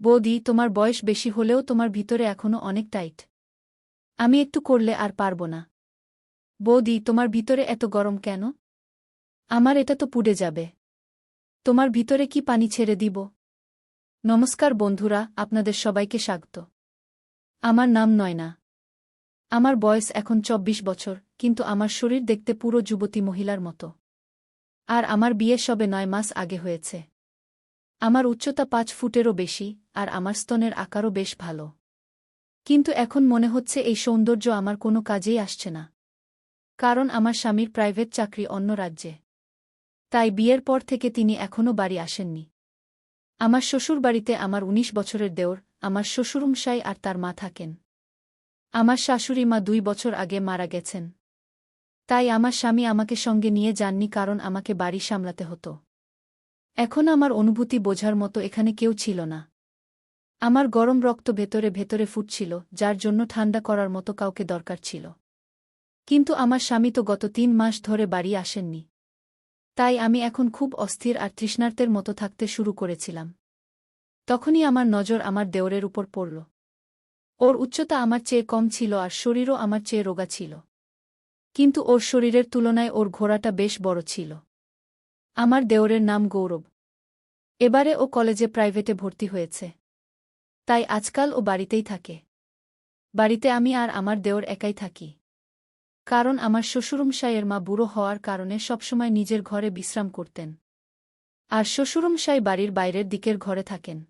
বৌদি, তোমার বয়স বেশি হলেও তোমার ভিতরে এখনো অনেক টাইট। আমি একটু করলে আর পারব না। বৌদি, তোমার ভিতরে এত গরম কেন? আমার এটা তো পুড়ে যাবে। তোমার ভিতরে কি পানি ছেড়ে দিব? নমস্কার বন্ধুরা, আপনাদের সবাইকে স্বাগত। আমার নাম নয়না। আমার বয়স এখন ২৪ বছর, কিন্তু আমার শরীর দেখতে পুরো যুবতী মহিলার মতো। আর আমার বিয়ে সবে ৯ মাস আগে হয়েছে। আমার উচ্চতা ৫ ফুটেরও বেশি, আর আমার স্তনের আকারও বেশ ভালো। কিন্তু এখন মনে হচ্ছে এই সৌন্দর্য আমার কোনো কাজেই আসছে না। কারণ আমার স্বামীর প্রাইভেট চাকরি অন্য রাজ্যে। তাই বিয়ের পর থেকে তিনি এখনও বাড়ি আসেননি। আমার শ্বশুরবাড়িতে আমার ১৯ বছরের দেওর, আমার শ্বশুরমশাই আর তার মা থাকেন। আমার শাশুড়ি মা ২ বছর আগে মারা গেছেন। তাই আমার স্বামী আমাকে সঙ্গে নিয়ে যাননি, কারণ আমাকে বাড়ি সামলাতে হতো। এখন আমার অনুভূতি বোঝার মতো এখানে কেউ ছিল না। আমার গরম রক্ত ভেতরে ভেতরে ফুটছিল, যার জন্য ঠান্ডা করার মতো কাউকে দরকার ছিল। কিন্তু আমার স্বামী তো গত ৩ মাস ধরে বাড়ি আসেননি। তাই আমি এখন খুব অস্থির আর তৃষ্ণার্তের মতো থাকতে শুরু করেছিলাম। তখনই আমার নজর আমার দেওরের উপর পড়ল। ওর উচ্চতা আমার চেয়ে কম ছিল আর শরীরও আমার চেয়ে রোগা ছিল। কিন্তু ওর শরীরের তুলনায় ওর ঘোড়াটা বেশ বড় ছিল। আমার দেওরের নাম গৌরব। এবারে ও কলেজে প্রাইভেটে ভর্তি হয়েছে। তাই আজকাল ও বাড়িতেই থাকে। বাড়িতে আমি আর আমার দেওর একাই থাকি। কারণ আমার শ্বশুরমশাইয়ের মা বুড়ো হওয়ার কারণে সবসময় নিজের ঘরে বিশ্রাম করতেন। আর শ্বশুরমশাই বাড়ির বাইরের দিকের ঘরে থাকেন।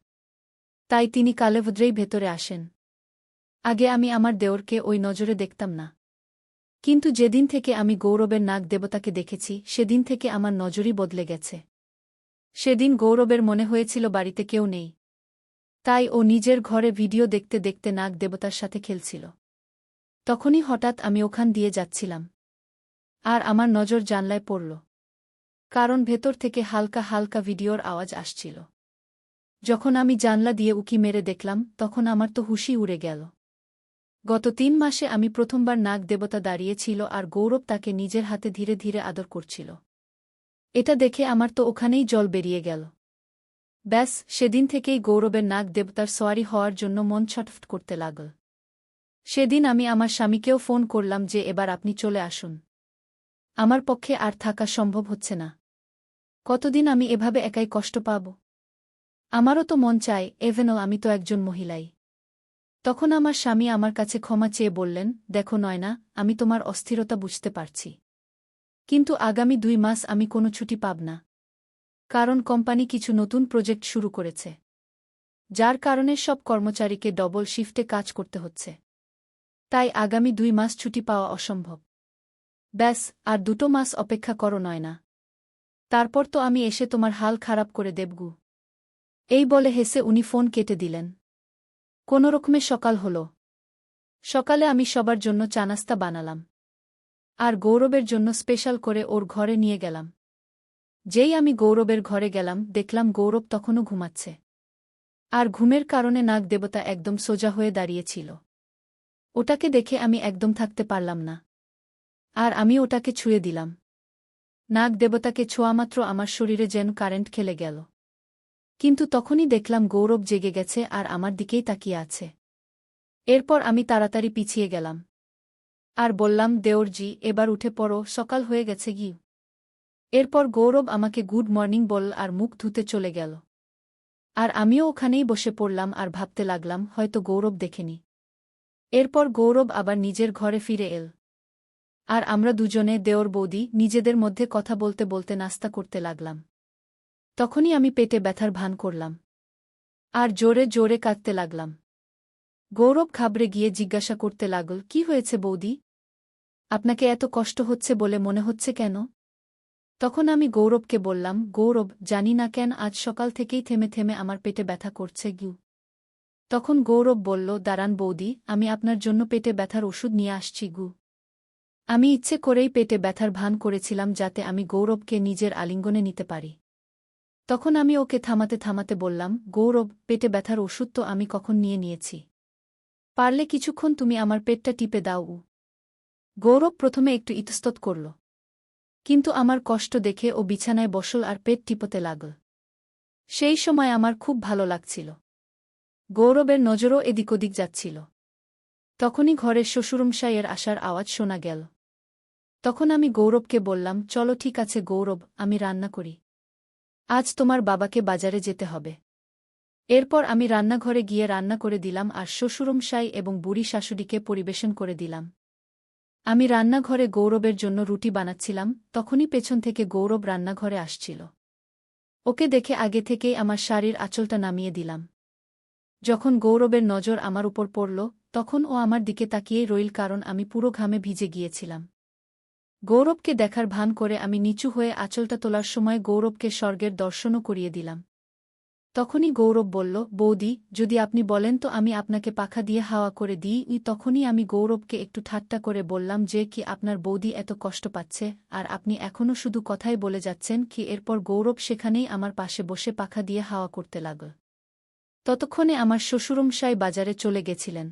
তাই তিনি কালেভদ্রেই ভেতরে আসেন। আগে আমি আমার দেওরকে ওই নজরে দেখতাম না। কিন্তু যেদিন থেকে আমি গৌরবের নাগ দেবতাকে দেখেছি, সেদিন থেকে আমার নজরই বদলে গেছে। সেদিন গৌরবের মনে হয়েছিল বাড়িতে কেউ নেই। তাই ও নিজের ঘরে ভিডিও দেখতে দেখতে নাগ দেবতার সাথে খেলছিল। তখনই হঠাৎ আমি ওখান দিয়ে যাচ্ছিলাম। আর আমার নজর জানলায় পড়ল। কারণ ভেতর থেকে হালকা হালকা ভিডিওর আওয়াজ আসছিল। যখন আমি জানলা দিয়ে উকি মেরে দেখলাম, তখন আমার তো হুঁশই উড়ে গেল। গত ৩ মাসে আমি প্রথমবার নাগ দেবতা দাঁড়িয়েছিল আর গৌরব তাকে নিজের হাতে ধীরে ধীরে আদর করছিল। এটা দেখে আমার তো ওখানেই জল বেরিয়ে গেল। ব্যাস, সেদিন থেকেই গৌরবের নাগ দেবতার সোয়ারি হওয়ার জন্য মন ছটফট করতে লাগল। সেদিন আমি আমার স্বামীকেও ফোন করলাম যে এবার আপনি চলে আসুন। আমার পক্ষে আর থাকা সম্ভব হচ্ছে না। কতদিন আমি এভাবে একাই কষ্ট পাব? আমারও তো মন চায়, এভেনও আমি তো একজন মহিলাই। তখন আমার স্বামী আমার কাছে ক্ষমা চেয়ে বললেন, দেখো নয়না, আমি তোমার অস্থিরতা বুঝতে পারছি। কিন্তু আগামী ২ মাস আমি কোনো ছুটি পাব না। কারণ কোম্পানি কিছু নতুন প্রজেক্ট শুরু করেছে। যার কারণে সব কর্মচারীকে ডবল শিফটে কাজ করতে হচ্ছে। তাই আগামী ২ মাস ছুটি পাওয়া অসম্ভব। ব্যাস, আর ২ মাস অপেক্ষা করো নয়না। তারপর তো আমি এসে তোমার হাল খারাপ করে দেবগু। এই বলে হেসে উনি ফোন কেটে দিলেন। কোনোরকমে সকাল হল। সকালে আমি সবার জন্য চা-নাস্তা বানালাম। আর গৌরবের জন্য স্পেশাল করে ওর ঘরে নিয়ে গেলাম। যেই আমি গৌরবের ঘরে গেলাম, দেখলাম গৌরব তখনও ঘুমাচ্ছে। আর ঘুমের কারণে নাগ দেবতা একদম সোজা হয়ে দাঁড়িয়েছিল। ওটাকে দেখে আমি একদম থাকতে পারলাম না। আর আমি ওটাকে ছুঁয়ে দিলাম। নাগ দেবতাকে ছোঁয়ামাত্র আমার শরীরে যেন কারেন্ট খেলে গেল। কিন্তু তখনই দেখলাম গৌরব জেগে গেছে আর আমার দিকেই তাকিয়ে আছে। এরপর আমি তাড়াতাড়ি পিছিয়ে গেলাম। আর বললাম, দেওরজি, এবার উঠে পড়ো, সকাল হয়ে গেছে গি। এরপর গৌরব আমাকে গুড মর্নিং বলল আর মুখ ধুতে চলে গেল। আর আমিও ওখানেই বসে পড়লাম আর ভাবতে লাগলাম, হয়তো গৌরব দেখেনি। এরপর গৌরব আবার নিজের ঘরে ফিরে এল। আর আমরা দুজনে, দেওর বৌদি, নিজেদের মধ্যে কথা বলতে বলতে নাস্তা করতে লাগলাম। তখনই আমি পেটে ব্যথার ভান করলাম। আর জোরে জোরে কাঁদতে লাগলাম। গৌরব ঘাবড়ে গিয়ে জিজ্ঞাসা করতে লাগল, কি হয়েছে বৌদি? আপনাকে এত কষ্ট হচ্ছে বলে মনে হচ্ছে কেন? তখন আমি গৌরবকে বললাম, গৌরব, জানি না কেন আজ সকাল থেকেই থেমে থেমে আমার পেটে ব্যথা করছে গু। তখন গৌরব বলল, দাঁড়ান বৌদি, আমি আপনার জন্য পেটে ব্যথার ওষুধ নিয়ে আসছি গু। আমি ইচ্ছে করেই পেটে ব্যথার ভান করেছিলাম যাতে আমি গৌরবকে নিজের আলিঙ্গনে নিতে পারি। তখন আমি ওকে থামাতে থামাতে বললাম, গৌরব, পেটে ব্যথার ওষুধ তো আমি কখন নিয়ে নিয়েছি। পারলে কিছুক্ষণ তুমি আমার পেটটা টিপে দাও। গৌরব প্রথমে একটু ইতস্তত করল। কিন্তু আমার কষ্ট দেখে ও বিছানায় বসল আর পেট টিপতে লাগল। সেই সময় আমার খুব ভালো লাগছিল। গৌরবের নজরও এদিক ওদিক যাচ্ছিল। তখনই ঘরের শ্বশুরমশাইয়ের আসার আওয়াজ শোনা গেল। তখন আমি গৌরবকে বললাম, চলো ঠিক আছে গৌরব, আমি রান্না করি। আজ তোমার বাবাকে বাজারে যেতে হবে। এরপর আমি রান্নাঘরে গিয়ে রান্না করে দিলাম আর শ্বশুরমশাই এবং বুড়ি শাশুড়িকে পরিবেশন করে দিলাম। আমি রান্নাঘরে গৌরবের জন্য রুটি বানাচ্ছিলাম, তখনই পেছন থেকে গৌরব রান্নাঘরে আসছিল। ওকে দেখে আগে থেকেই আমার শাড়ির আঁচলটা নামিয়ে দিলাম। যখন গৌরবের নজর আমার উপর পড়ল, তখন ও আমার দিকে তাকিয়েই রইল, কারণ আমি পুরো ঘামে ভিজে গিয়েছিলাম। গৌরবকে দেখার ভান করে আমি নিচু হয়ে আঁচলটা তোলার সময় গৌরবকে স্বর্গের দর্শনও করিয়ে দিলাম। তখনই গৌরব বলল, বৌদি, যদি আপনি বলেন তো আমি আপনাকে পাখা দিয়ে হাওয়া করে দিই। তখনই আমি গৌরবকে একটু ঠাট্টা করে বললাম যে কি আপনার বৌদি এত কষ্ট পাচ্ছে, আর আপনি এখনও শুধু কথাই বলে যাচ্ছেন কি। এরপর গৌরব সেখানেই আমার পাশে বসে পাখা দিয়ে হাওয়া করতে লাগল। ততক্ষণে আমার শ্বশুরমশাই বাজারে চলে গেছিলেন।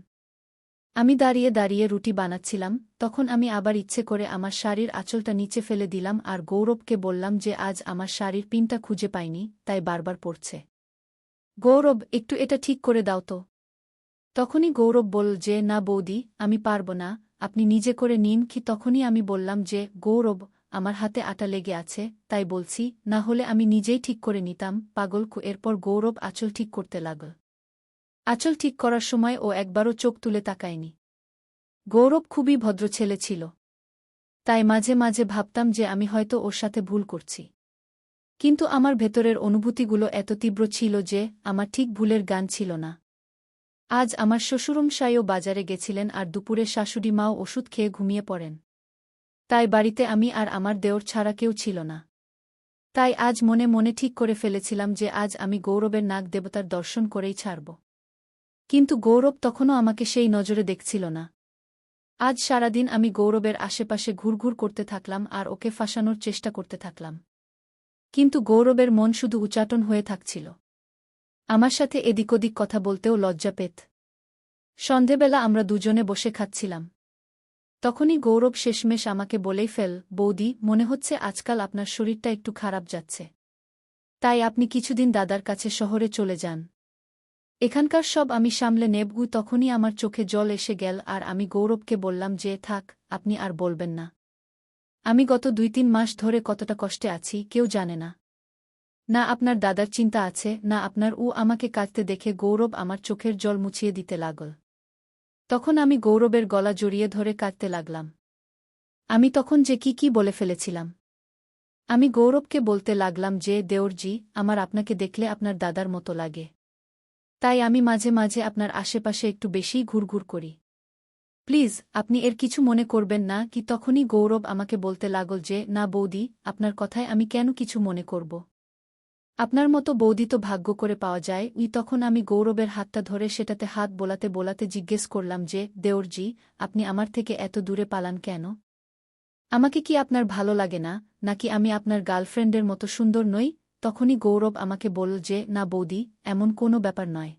আমি দাঁড়িয়ে দাঁড়িয়ে রুটি বানাচ্ছিলাম, তখন আমি আবার ইচ্ছে করে আমার শাড়ির আঁচলটা নিচে ফেলে দিলাম আর গৌরবকে বললাম যে আজ আমার শাড়ির পিনটা খুঁজে পাইনি, তাই বারবার পড়ছে। গৌরব, একটু এটা ঠিক করে দাও তো। তখনই গৌরব বলল যে না বৌদি, আমি পারব না, আপনি নিজে করে নিন কি। তখনই আমি বললাম যে গৌরব, আমার হাতে আটা লেগে আছে, তাই বলছি, না হলে আমি নিজেই ঠিক করে নিতাম, পাগল। এরপর গৌরব আঁচল ঠিক করতে লাগল। আঁচল ঠিক করার সময় ও একবারও চোখ তুলে তাকায়নি। গৌরব খুবই ভদ্র ছেলে ছিল, তাই মাঝে মাঝে ভাবতাম যে আমি হয়তো ওর সাথে ভুল করছি। কিন্তু আমার ভেতরের অনুভূতিগুলো এত তীব্র ছিল যে আমার ঠিক ভুলের গান ছিল না। আজ আমার শ্বশুরমশাইও বাজারে গেছিলেন আর দুপুরে শাশুড়ি মাও ওষুধ খেয়ে ঘুমিয়ে পড়েন। তাই বাড়িতে আমি আর আমার দেওর ছাড়া কেউ ছিল না। তাই আজ মনে মনে ঠিক করে ফেলেছিলাম যে আজ আমি গৌরবের নাগ দেবতার দর্শন করেই ছাড়ব। কিন্তু গৌরব তখনও আমাকে সেই নজরে দেখছিল না। আজ সারাদিন আমি গৌরবের আশেপাশে ঘুরঘুর করতে থাকলাম আর ওকে ফাঁসানোর চেষ্টা করতে থাকলাম। কিন্তু গৌরবের মন শুধু উচাটন হয়ে থাকছিল। আমার সাথে এদিক ওদিক কথা বলতেও লজ্জা পেত। সন্ধেবেলা আমরা দুজনে বসে খাচ্ছিলাম। তখনই গৌরব শেষমেশ আমাকে বলেই ফেল, বৌদি, মনে হচ্ছে আজকাল আপনার শরীরটা একটু খারাপ যাচ্ছে। তাই আপনি কিছুদিন দাদার কাছে শহরে চলে যান। এখানকার সব আমি সামলে নেব। তখনই আমার চোখে জল এসে গেল আর আমি গৌরবকে বললাম যে থাক, আপনি আর বলবেন না। আমি গত 2-3 মাস ধরে কতটা কষ্টে আছি কেউ জানে না। না আপনার দাদার চিন্তা আছে, না আপনার। আমাকে কাঁদতে দেখে গৌরব আমার চোখের জল মুছিয়ে দিতে লাগল। তখন আমি গৌরবের গলা জড়িয়ে ধরে কাঁদতে লাগলাম। আমি তখন যে কি বলে ফেলেছিলাম। আমি গৌরবকে বলতে লাগলাম যে দেওরজি, আমার আপনাকে দেখলে আপনার দাদার মতো লাগে। তাই আমি মাঝে মাঝে আপনার আশেপাশে একটু বেশিই ঘুরঘুর করি। প্লিজ, আপনি এর কিছু মনে করবেন না কি। তখনই গৌরব আমাকে বলতে লাগল যে না বৌদি, আপনার কথায় আমি কেন কিছু মনে করব। আপনার মতো বৌদি তো ভাগ্য করে পাওয়া যায়। তখন আমি গৌরবের হাতটা ধরে সেটাতে হাত বোলাতে বোলাতে জিজ্ঞেস করলাম যে দেওরজি, আপনি আমার থেকে এত দূরে পালান কেন? আমাকে কি আপনার ভালো লাগে না, নাকি আমি আপনার গার্লফ্রেন্ডের মতো সুন্দর নই? তখনই গৌরব আমাকে বলল যে না বৌদি, এমন কোনো ব্যাপার নয়।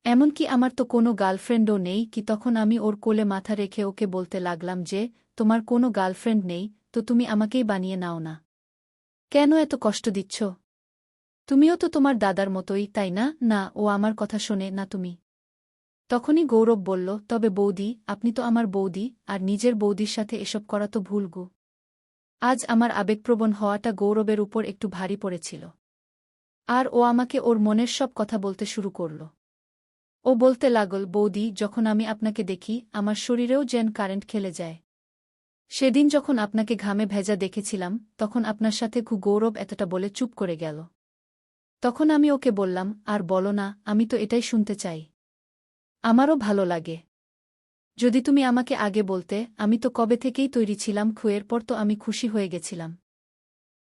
এমনকি আমার তো কোনো গার্লফ্রেন্ডও নেই কি। তখন আমি ওর কোলে মাথা রেখে ওকে বলতে লাগলাম যে তোমার কোনো গার্লফ্রেন্ড নেই তো তুমি আমাকেই বানিয়ে নাও না। কেন এত কষ্ট দিচ্ছ? তুমিও তো তোমার দাদার মতোই, তাই না? না, ও আমার কথা শোনে না তুমি। তখনই গৌরব বলল, তবে বৌদি, আপনি তো আমার বৌদি, আর নিজের বৌদির সাথে এসব করা তো ভুল গো। আজ আমার আবেগপ্রবণ হওয়াটা গৌরবের উপর একটু ভারী পড়েছিল। আর ও আমাকে ওর মনের সব কথা বলতে শুরু করল। ও বলতে লাগল, বৌদি, যখন আমি আপনাকে দেখি আমার শরীরেও যেন কারেন্ট খেলে যায়। সেদিন যখন আপনাকে ঘামে ভেজা দেখেছিলাম তখন আপনার সাথে গৌরব এতটা বলে চুপ করে গেল। তখন আমি ওকে বললাম, আর বলো না, আমি তো এটাই শুনতে চাই। আমারও ভালো লাগে। যদি তুমি আমাকে আগে বলতে, আমি তো কবে থেকেই তৈরি ছিলাম। খুয়ের পর তো আমি খুশি হয়ে গেছিলাম।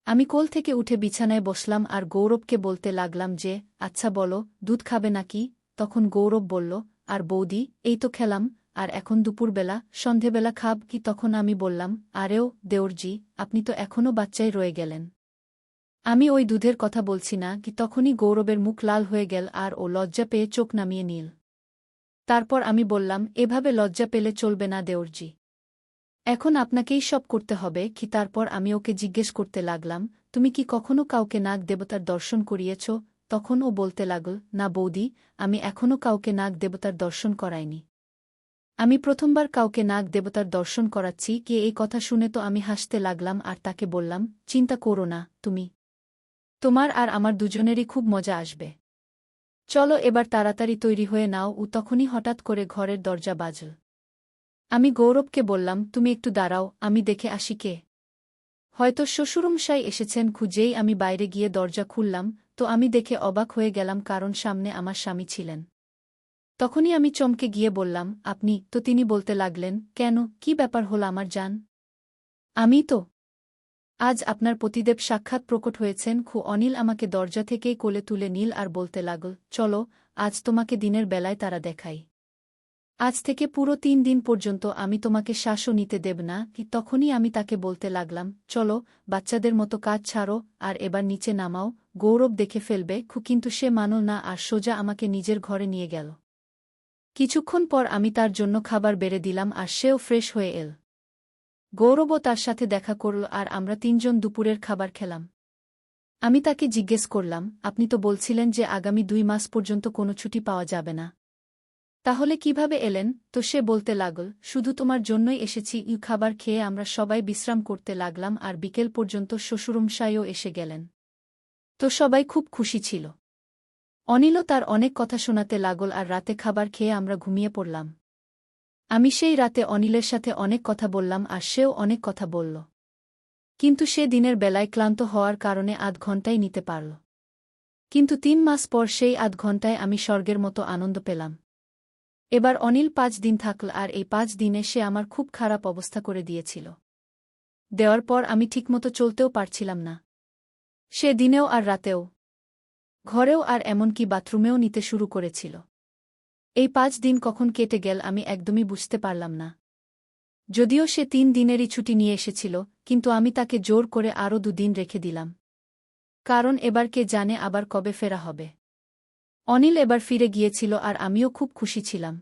আমি কোল থেকে উঠে বিছানায় বসলাম আর গৌরবকে বলতে লাগলাম যে আচ্ছা বলো, দুধ খাবে নাকি? তখন গৌরব বলল, আর বৌদি, এই তো খেলাম, আর এখন দুপুরবেলা সন্ধেবেলা খাব কি? তখন আমি বললাম, আরেও দেওরজি, আপনি তো এখনও বাচ্চাই রয়ে গেলেন। আমি ওই দুধের কথা বলছি না কি। তখনই গৌরবের মুখ লাল হয়ে গেল আর ও লজ্জা পেয়ে চোখ নামিয়ে নিল। তারপর আমি বললাম, এভাবে লজ্জা পেলে চলবে না দেওরজি। এখন আপনাকেই সব করতে হবে কি? তারপর আমি ওকে জিজ্ঞেস করতে লাগলাম, তুমি কি কখনো কাউকে নাগ দেবতার দর্শন করিয়েছ? তখন ও বলতে লাগল, না বৌদি, আমি এখনও কাউকে নাগ দেবতার দর্শন করাইনি। আমি প্রথমবার কাউকে নাগ দেবতার দর্শন করাচ্ছি। কে এই কথা শুনে তো আমি হাসতে লাগলাম আর তাকে বললাম, চিন্তা করো না তুমি, তোমার আর আমার দুজনেরই খুব মজা আসবে। চলো এবার তাড়াতাড়ি তৈরি হয়ে নাও। ও তখনই হঠাৎ করে ঘরের দরজা বাজল। আমি গৌরবকে বললাম, তুমি একটু দাঁড়াও, আমি দেখে আসি কে। হয়তো শ্বশুরমশাই এসেছেন। খুঁজেই আমি বাইরে গিয়ে দরজা খুললাম, তো আমি দেখে অবাক হয়ে গেলাম, কারণ সামনে আমার স্বামী ছিলেন। তখনই আমি চমকে গিয়ে বললাম, আপনি তো? তিনি বলতে লাগলেন, কেন, কি ব্যাপার হল আমার জান? আমি তো আজ আপনার পতিদেব সাক্ষাৎ প্রকট হয়েছেন। অনিল আমাকে দরজা থেকেই কোলে তুলে নিল আর বলতে লাগল, চলো আজ তোমাকে দিনের বেলায় তারা দেখাই। আজ থেকে পুরো 3 দিন পর্যন্ত আমি তোমাকে শ্বাসও নিতে দেব না। তখনই আমি তাকে বলতে লাগলাম, চলো বাচ্চাদের মতো কাজ ছাড়ো আর এবার নিচে নামাও, গৌরব দেখে ফেলবে। কিন্তু সে মানল না আর সোজা আমাকে নিজের ঘরে নিয়ে গেল। কিছুক্ষণ পর আমি তার জন্য খাবার বেড়ে দিলাম আর সেও ফ্রেশ হয়ে এল। গৌরবও তার সাথে দেখা করল আর আমরা 3 জন দুপুরের খাবার খেলাম। আমি তাকে জিজ্ঞেস করলাম, আপনি তো বলছিলেন যে আগামী 2 মাস পর্যন্ত কোনো ছুটি পাওয়া যাবে না। তাহলে কিভাবে এলেন? তো সে বলতে লাগল, শুধু তোমার জন্যই এসেছি। খাবার খেয়ে আমরা সবাই বিশ্রাম করতে লাগলাম আর বিকেল পর্যন্ত শ্বশুরমশাইও এসে গেলেন। তো সবাই খুব খুশি ছিল। অনিলও তার অনেক কথা শোনাতে লাগল আর রাতে খাবার খেয়ে আমরা ঘুমিয়ে পড়লাম। আমি সেই রাতে অনিলের সাথে অনেক কথা বললাম আর সেও অনেক কথা বলল। কিন্তু সে দিনের বেলায় ক্লান্ত হওয়ার কারণে আধ ঘণ্টাই নিতে পারল। কিন্তু 3 মাস পর সেই আধ ঘণ্টায় আমি স্বর্গের মতো আনন্দ পেলাম। এবার অনিল 5 দিন থাকল আর এই 5 দিনে সে আমার খুব খারাপ অবস্থা করে দিয়েছিল। দেওয়ার পর আমি ঠিকমতো চলতেও পারছিলাম না। সে দিনেও আর রাতেও, ঘরেও আর এমনকি বাথরুমেও নিতে শুরু করেছিল। এই 5 দিন কখন কেটে গেল আমি একদমই বুঝতে পারলাম না। যদিও সে 3 দিনেরই ছুটি নিয়ে এসেছিল, কিন্তু আমি তাকে জোর করে আরও 2 দিন রেখে দিলাম। কারণ এবার কে জানে আবার কবে ফেরা হবে। অনিল এবার ফিরে গিয়েছিল আর আমিও খুব খুশি ছিলাম।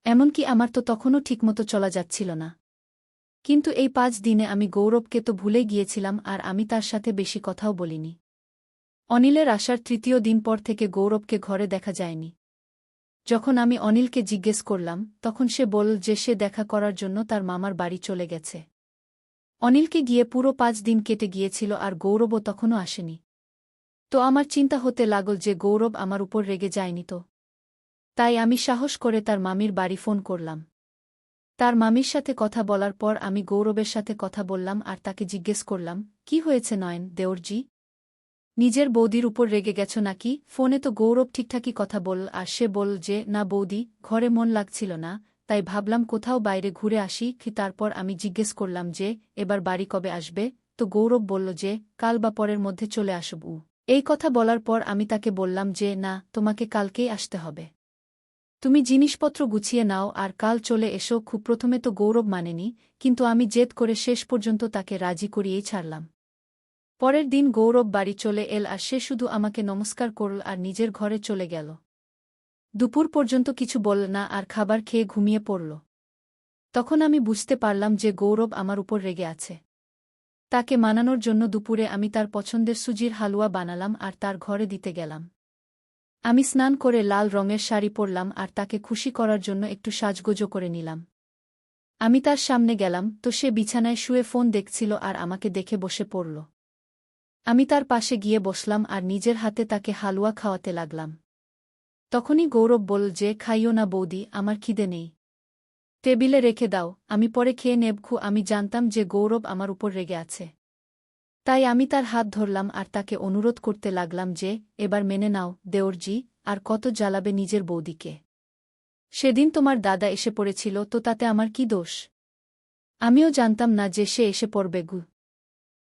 এমনকি আমার তো তখনও ঠিকমতো চলা যাচ্ছিল না। কিন্তু এই 5 দিনে আমি গৌরবকে তো ভুলেই গিয়েছিলাম আর আমি তার সাথে বেশি কথাও বলিনি। অনিলের আসার 3য় দিন পর থেকে গৌরবকে ঘরে দেখা যায়নি। যখন আমি অনিলকে জিজ্ঞেস করলাম, তখন সে বলল যে সে দেখা করার জন্য তার মামার বাড়ি চলে গেছে। অনিলকে গিয়ে পুরো 5 দিন কেটে গিয়েছিল আর গৌরবও তখনও আসেনি। তো আমার চিন্তা হতে লাগল যে গৌরব আমার উপর রেগে যায়নি তো। তাই আমি সাহস করে তার মামির বাড়ি ফোন করলাম। তার মামির সাথে কথা বলার পর আমি গৌরবের সাথে কথা বললাম আর তাকে জিজ্ঞেস করলাম, কি হয়েছে নয়ন দেওরজি? নিজের বৌদির উপর রেগে গেছ নাকি? ফোনে তো গৌরব ঠিকঠাকই কথা বলল আর সে বলল যে, না বৌদি, ঘরে মন লাগছিল না, তাই ভাবলাম কোথাও বাইরে ঘুরে আসি। তারপর আমি জিজ্ঞেস করলাম যে, এবার বাড়ি কবে আসবে? তো গৌরব বলল যে, কাল বা পরের মধ্যে চলে আসব। এই কথা বলার পর আমি তাকে বললাম যে, না, তোমাকে কালকেই আসতে হবে। তুমি জিনিসপত্র গুছিয়ে নাও আর কাল চলে এসো। প্রথমে তো গৌরব মানেনি, কিন্তু আমি জেদ করে শেষ পর্যন্ত তাকে রাজি করিয়েই ছাড়লাম। পরের দিন গৌরব বাড়ি চলে এল আর সে শুধু আমাকে নমস্কার করল আর নিজের ঘরে চলে গেল। দুপুর পর্যন্ত কিছু বলল না আর খাবার খেয়ে ঘুমিয়ে পড়ল। তখন আমি বুঝতে পারলাম যে গৌরব আমার উপর রেগে আছে। তাকে মানানোর জন্য দুপুরে আমি তার পছন্দের সুজির হালুয়া বানালাম আর তার ঘরে দিতে গেলাম। আমি স্নান করে লাল রঙের শাড়ি পরলাম আর তাকে খুশি করার জন্য একটু সাজগোজও করে নিলাম। আমি তার সামনে গেলাম তো সে বিছানায় শুয়ে ফোন দেখছিল আর আমাকে দেখে বসে পড়ল। আমি তার পাশে গিয়ে বসলাম আর নিজের হাতে তাকে হালুয়া খাওয়াতে লাগলাম। তখনই গৌরব বলল যে, খাইও না বৌদি, আমার খিদে নেই। টেবিলে রেখে দাও, আমি পরে খেয়ে নেব। আমি জানতাম যে গৌরব আমার উপর রেগে আছে। তাই আমি তার হাত ধরলাম আর তাকে অনুরোধ করতে লাগলাম যে, এবার মেনে নাও দেওরজি, আর কত জ্বালাবে নিজের বৌদিকে? সেদিন তোমার দাদা এসে পড়েছিল, তো তাতে আমার কি দোষ? আমিও জানতাম না যে সে এসে পড়বে গু।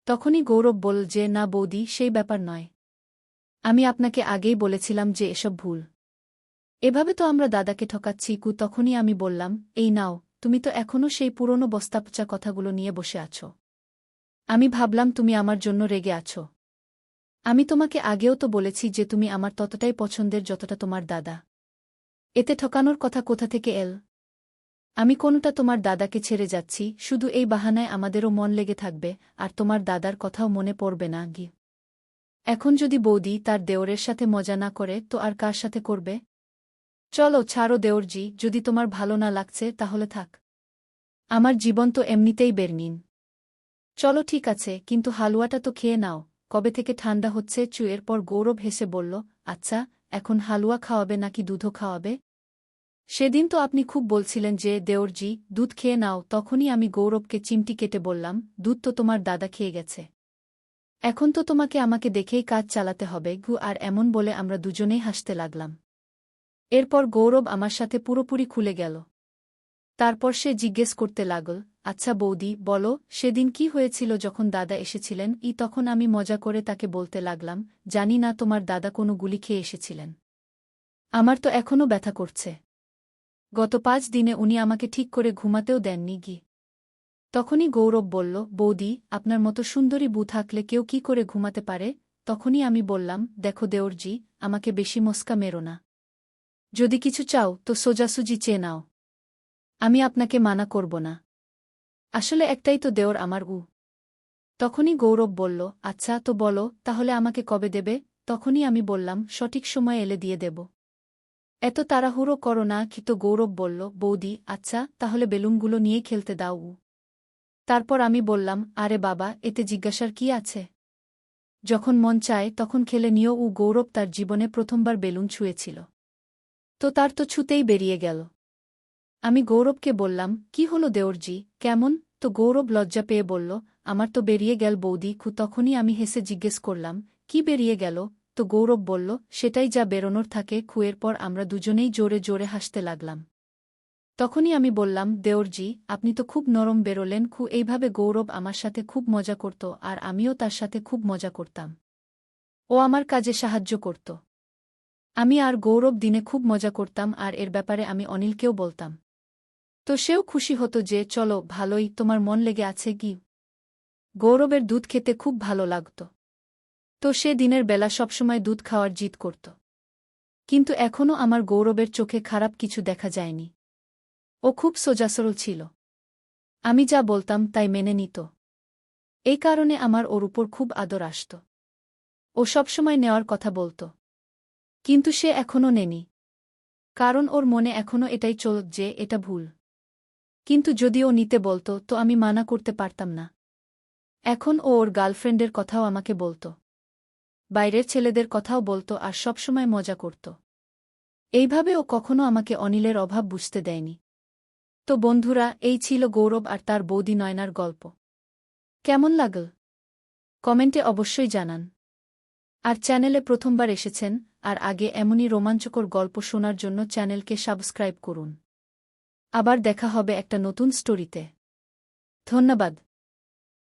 তখনই গৌরব বলল যে, না বৌদি, সেই ব্যাপার নয়। আমি আপনাকে আগেই বলেছিলাম যে এসব ভুল। এভাবে তো আমরা দাদাকে ঠকাচ্ছি। তখনই আমি বললাম, এই নাও, তুমি তো এখনও সেই পুরনো বস্তাপচা কথাগুলো নিয়ে বসে আছো। আমি ভাবলাম তুমি আমার জন্য রেগে আছো। আমি তোমাকে আগেও তো বলেছি যে তুমি আমার ততটাই পছন্দের যতটা তোমার দাদা। এতে ঠকানোর কথা কোথা থেকে এল? আমি কোনটা তোমার দাদাকে ছেড়ে যাচ্ছি, শুধু এই বাহানায় আমাদেরও মন লেগে থাকবে আর তোমার দাদার কথাও মনে পড়বে না গি। এখন যদি বৌদি তার দেওরের সাথে মজা না করে তো আর কার সাথে করবে? চলো ছাড়ো দেওরজি, যদি তোমার ভালো না লাগছে তাহলে থাক। আমার জীবন তো এমনিতেই বেরনিন। চলো ঠিক আছে, কিন্তু হালুয়াটা তো খেয়ে নাও। কবে থেকে ঠান্ডা হচ্ছে? চুয়ের পর গৌরব হেসে বলল, আচ্ছা, এখন হালুয়া খাওয়াবে নাকি দুধও খাওয়াবে? সেদিন তো আপনি খুব বলছিলেন যে দেওরজি দুধ খেয়ে নাও, তখনই আমি গৌরবকে চিমটি কেটে বললাম, দুধ তো তোমার দাদা খেয়ে গেছে। এখন তো তোমাকে আমাকে দেখেই কাজ চালাতে হবে গু। আর এমন বলে আমরা দুজনেই হাসতে লাগলাম। এরপর গৌরব আমার সাথে পুরোপুরি খুলে গেল। তারপর সে জিজ্ঞেস করতে লাগল, আচ্ছা বৌদি বলো, সেদিন কি হয়েছিল যখন দাদা এসেছিলেন? তখন আমি মজা করে তাকে বলতে লাগলাম, জানি না তোমার দাদা কোনো গুলি খেয়ে এসেছিলেন। আমার তো এখনও ব্যথা করছে। গত 5 দিনে উনি আমাকে ঠিক করে ঘুমাতেও দেননি গি। তখনই গৌরব বলল, বৌদি আপনার মতো সুন্দরী বউ থাকলে কেউ কি করে ঘুমাতে পারে? তখনই আমি বললাম, দেখো দেওরজি, আমাকে বেশি মস্কা মেরো না। যদি কিছু চাও তো সোজাসুজি চেয়ে নাও। আমি আপনাকে মানা করব না। আসলে একটাই তো দেওর আমার। তখনই গৌরব বলল, আচ্ছা তো বলো তাহলে আমাকে কবে দেবে? তখনই আমি বললাম, সঠিক সময় এলে দিয়ে দেব। এত তাড়াহুড়ো করো না। তো গৌরব বলল, বৌদি আচ্ছা তাহলে বেলুনগুলো নিয়ে খেলতে দাও। তারপর আমি বললাম, আরে বাবা, এতে জিজ্ঞাসার কি আছে? যখন মন চায় তখন খেলে নিও। গৌরব তার জীবনে প্রথমবার বেলুন ছুঁয়েছিল, তো তার তো ছুতেই বেরিয়ে গেল। আমি গৌরবকে বললাম, কি হলো দেওরজি, কেমন? তো গৌরব লজ্জা পেয়ে বলল, আমার তো বেরিয়ে গেল বৌদি। তখনই আমি হেসে জিজ্ঞেস করলাম, কি বেরিয়ে গেল? তো গৌরব বলল, সেটাই যা বেরোনোর থাকে। খুয়ের পর আমরা দুজনেই জোরে জোরে হাসতে লাগলাম। তখনই আমি বললাম, দেওরজি আপনি তো খুব নরম বেরোলেন। এইভাবে গৌরব আমার সাথে খুব মজা করত আর আমিও তার সাথে খুব মজা করতাম। ও আমার কাজে সাহায্য করত। আমি আর গৌরব দিনে খুব মজা করতাম, আর এর ব্যাপারে আমি অনিলকেও বলতাম। তো সেও খুশি হতো যে চলো ভালোই, তোমার মন লেগে আছে কি? গৌরবের দুধ খেতে খুব ভালো লাগত। তো সে দিনের বেলা সবসময় দুধ খাওয়ার জিদ করত। কিন্তু এখনও আমার গৌরবের চোখে খারাপ কিছু দেখা যায়নি। ও খুব সোজাসরল ছিল। আমি যা বলতাম তাই মেনে নিত। এই কারণে আমার ওর উপর খুব আদর আসত। ও সবসময় নেওয়ার কথা বলত। কিন্তু সে এখনও নেনি। কারণ ওর মনে এখনও এটাই চলত যে এটা ভুল। কিন্তু যদি ও নিতে বলত তো আমি মানা করতে পারতাম না। এখন ও ওর গার্লফ্রেন্ডের কথাও আমাকে বলত, বাইরের ছেলেদের কথাও বলত, আর সবসময় মজা করত। এইভাবে ও কখনো আমাকে অনিলের অভাব বুঝতে দেয়নি। তো বন্ধুরা, এই ছিল গৌরব আর তার বৌদি নয়নার গল্প। কেমন লাগল? কমেন্টে অবশ্যই জানান। আর চ্যানেলে প্রথমবার এসেছেন আর আগে এমনই রোমাঞ্চকর গল্প শোনার জন্য চ্যানেলকে সাবস্ক্রাইব করুন। আবার দেখা হবে একটা নতুন স্টোরিতে। ধন্যবাদ।